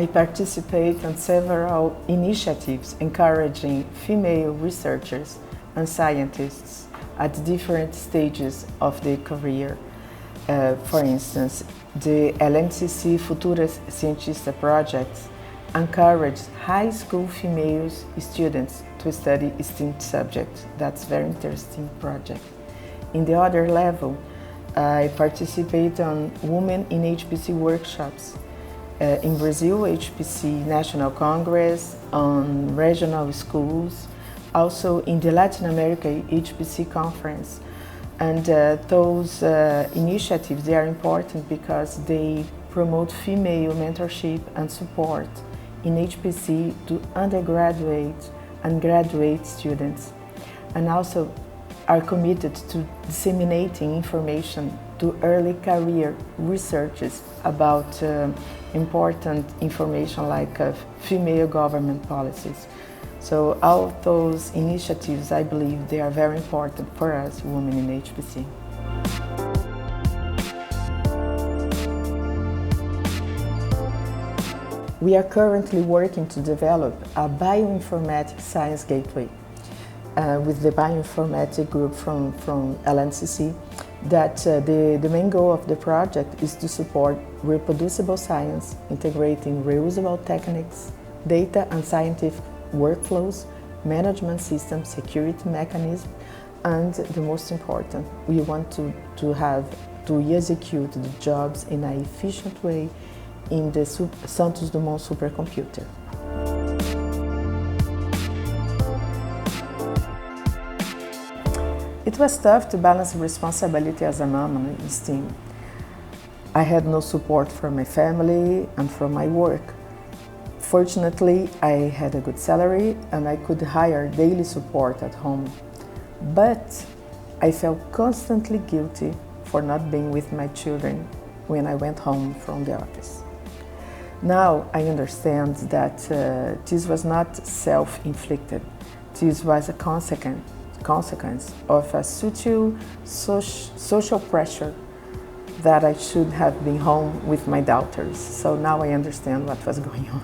I participate in several initiatives encouraging female researchers and scientists at different stages of their career. For instance, the LNCC Futuras Cientistas project encourages high school female students to study STEM subjects. That's a very interesting project. In the other level, I participate on Women in HPC workshops. In Brazil, HPC National Congress, on regional schools, also in the Latin America HPC conference. And those initiatives, they are important because they promote female mentorship and support in HPC to undergraduate and graduate students, and also are committed to disseminating information to early career researchers about important information like female government policies. So all of those initiatives, I believe they are very important for us women in HPC. We are currently working to develop a bioinformatics science gateway with the bioinformatics group from LNCC. That the main goal of the project is to support reproducible science, integrating reusable techniques, data and scientific workflows, management systems, security mechanisms, and the most important, we want to execute the jobs in an efficient way in the Santos Dumont supercomputer. It was tough to balance responsibility as a mom in STEAM. I had no support from my family and from my work. Fortunately, I had a good salary and I could hire daily support at home. But I felt constantly guilty for not being with my children when I went home from the office. Now I understand that this was not self-inflicted. This was a consequence of a subtle social pressure that I should have been home with my daughters. So now I understand what was going on.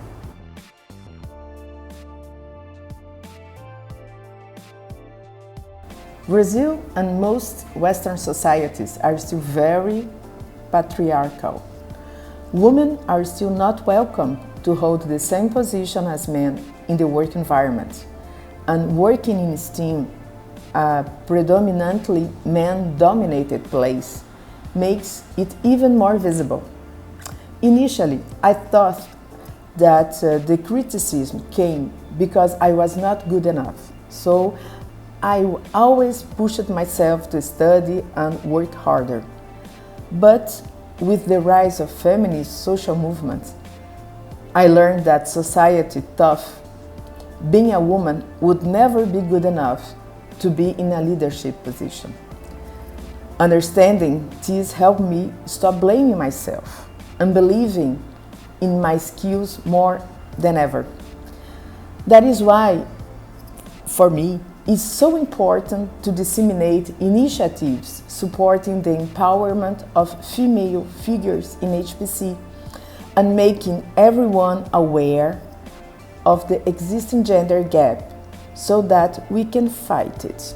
Brazil and most Western societies are still very patriarchal. Women are still not welcome to hold the same position as men in the work environment. And working in STEAM, a predominantly man-dominated place, makes it even more visible. Initially, I thought that the criticism came because I was not good enough. So I always pushed myself to study and work harder. But with the rise of feminist social movements, I learned that society thought being a woman would never be good enough to be in a leadership position. Understanding this helped me stop blaming myself and believing in my skills more than ever. That is why, for me, it's so important to disseminate initiatives supporting the empowerment of female figures in HPC and making everyone aware of the existing gender gap so that we can fight it.